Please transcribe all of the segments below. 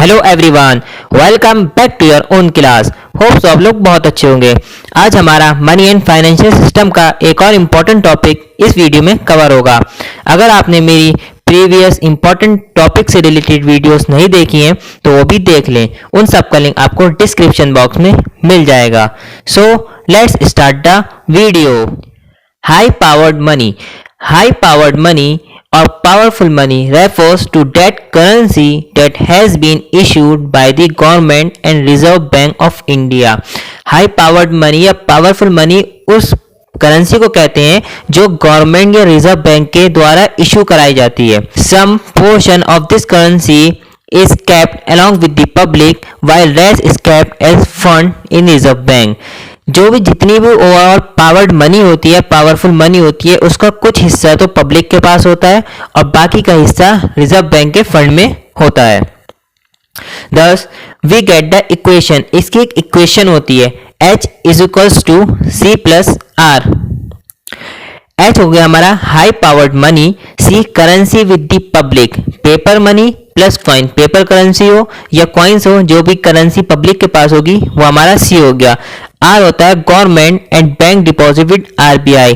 Hello everyone, welcome back to your own class. Hope सब लोग बहुत अच्छे होंगे। आज हमारा मनी एंड फाइनेंशियल सिस्टम का एक और इम्पोर्टेंट टॉपिक इस वीडियो में कवर होगा। अगर आपने मेरी प्रीवियस इम्पोर्टेंट टॉपिक से रिलेटेड वीडियोस नहीं देखी हैं तो वो भी देख लें। उन सब का लिंक आपको डिस्क्रिप्शन बॉक्स में मिल जाएगा। So let's start the video. High powered money. High powered money or powerful money refers to that currency that has been issued by the government and Reserve Bank of India. High powered money या powerful money उस currency को कहते हैं जो government या reserve bank के द्वारा issue कराई जाती है। Some portion of this currency is kept along with the public while rest is kept as fund in Reserve Bank. जो भी जितनी भी ओवरऑल पावर्ड मनी होती है, पावरफुल मनी होती है, उसका कुछ हिस्सा तो पब्लिक के पास होता है और बाकी का हिस्सा रिजर्व बैंक के फंड में होता है। Thus, we get the equation. इसकी एक इक्वेशन होती है H is equals to C plus R. H हो गया हमारा high powered money, C currency with the public, paper money plus coin, paper currency हो या कॉइन्स हो, जो भी करेंसी पब्लिक के पास होगी वो हमारा C हो गया। R होता है government and bank deposit with RBI।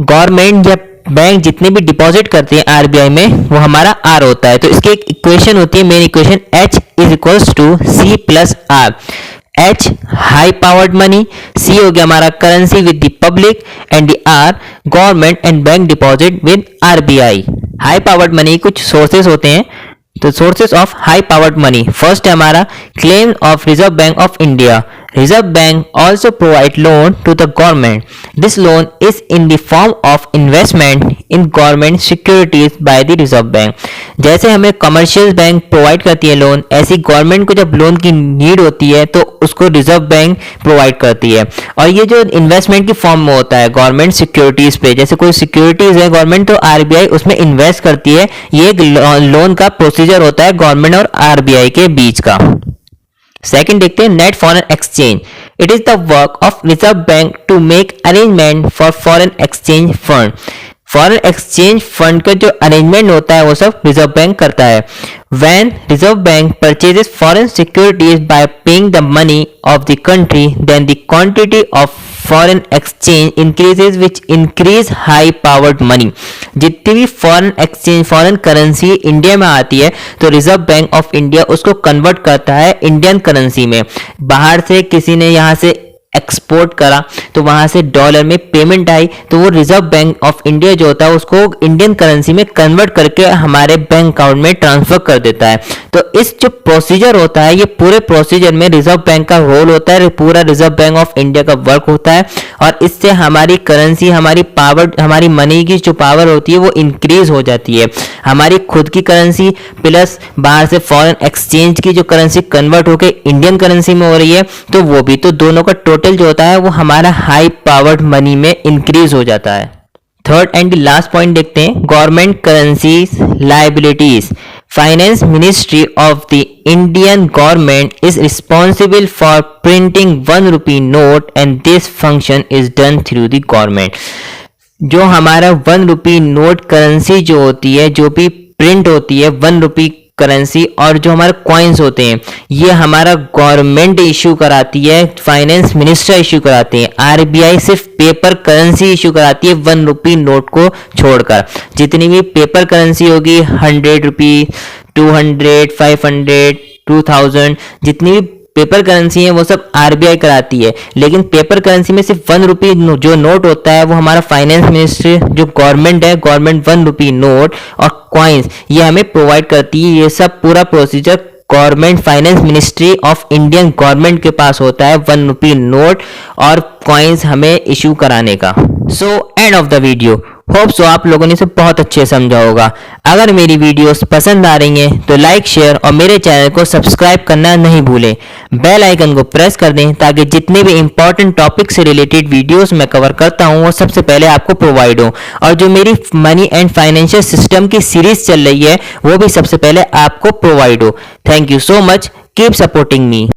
Government या बैंक जितने भी डिपॉजिट करते हैं RBI में वो हमारा R होता है। तो इसकी एक इक्वेशन होती है, main equation H is equals to C plus R। H high powered money, C हो गया हमारा currency with the public and the R government and bank deposit with RBI। High powered money कुछ sources होते हैं। तो sources of high powered money, first है हमारा claim of Reserve Bank of India. Reserve Bank also provide loan to the government. This loan is in the form of investment in government securities by the Reserve Bank. जैसे हमें commercial bank provide करती है loan, ऐसी government को जब loan की need होती है तो उसको रिजर्व बैंक प्रोवाइड करती है। और ये जो इन्वेस्टमेंट की फॉर्म में होता है गवर्नमेंट सिक्योरिटीज पे, जैसे कोई सिक्योरिटीज है गवर्नमेंट तो RBI उसमें इन्वेस्ट करती है। ये एक लोन का प्रोसीजर होता है गवर्नमेंट और RBI के बीच का। सेकेंड देखते हैं net foreign exchange. It is the work of Reserve Bank to make arrangement for foreign exchange fund. Foreign exchange fund का जो अरेंजमेंट होता है वो सब रिजर्व बैंक करता है। When Reserve Bank purchases foreign securities by paying the money of the country, then the quantity of foreign exchange increases, which increase high powered money. जितनी भी foreign exchange foreign currency India में आती है तो reserve Bank of India उसको convert करता है Indian currency में। बाहर से किसी ने यहाँ से एक्सपोर्ट करा तो वहां से डॉलर में पेमेंट आई तो वो रिजर्व बैंक ऑफ इंडिया जो होता है उसको इंडियन करेंसी में कन्वर्ट करके हमारे बैंक अकाउंट में ट्रांसफर कर देता है। तो इस जो प्रोसीजर होता है ये पूरे प्रोसीजर में रिजर्व बैंक का रोल होता है, पूरा रिजर्व बैंक ऑफ इंडिया का वर्क होता है और इससे हमारी करेंसी हमारी पावर हमारी मनी की जो पावर होती है वो इंक्रीज हो जाती है। हमारी खुद की करेंसी प्लस बाहर से फॉरेन एक्सचेंज की जो करेंसी कन्वर्ट होकर इंडियन करेंसी में हो रही है तो वो भी, तो दोनों का टोटल जो होता है वो हमारा हाई पावर्ड मनी में इंक्रीज हो जाता है। थर्ड एंड लास्ट पॉइंट देखते हैं government currencies liabilities. Finance ministry of the Indian government is responsible for printing 1 rupee note and this function is done through the government. जो हमारा 1 rupee note currency जो होती है, जो भी प्रिंट होती है 1 रुपी करेंसी और जो हमारे कॉइन्स होते हैं ये हमारा गवर्नमेंट इशू कराती है, फाइनेंस मिनिस्टर इशू कराते हैं। RBI सिर्फ पेपर करेंसी इशू कराती है 1 रुपी नोट को छोड़कर। जितनी भी पेपर करेंसी होगी 100 रुपी 200 500 2000 जितनी भी पेपर करेंसी है वो सब RBI कराती है। लेकिन पेपर करेंसी में सिर्फ 1 रुपी जो नोट होता है वो हमारा फाइनेंस मिनिस्ट्री जो गवर्नमेंट है, गवर्नमेंट 1 रुपी नोट और कॉइन्स ये हमें प्रोवाइड करती है। ये सब पूरा procedure government finance ministry of Indian government के पास होता है 1 रुपी नोट और कॉइन्स हमें इशू कराने का। So end of the video. Hope so आप लोगों ने इसे बहुत अच्छे समझा होगा। अगर मेरी वीडियोस पसंद आ रही हैं तो लाइक शेयर और मेरे चैनल को सब्सक्राइब करना नहीं भूलें। बेल आइकन को प्रेस कर दें ताकि जितने भी इंपॉर्टेंट टॉपिक से रिलेटेड वीडियोस मैं कवर करता हूं वो सबसे पहले आपको प्रोवाइड हो और जो मेरी मनी एंड फाइनेंशियल सिस्टम की सीरीज चल रही है वो भी सबसे पहले आपको प्रोवाइड हो। Thank you so much, keep supporting me.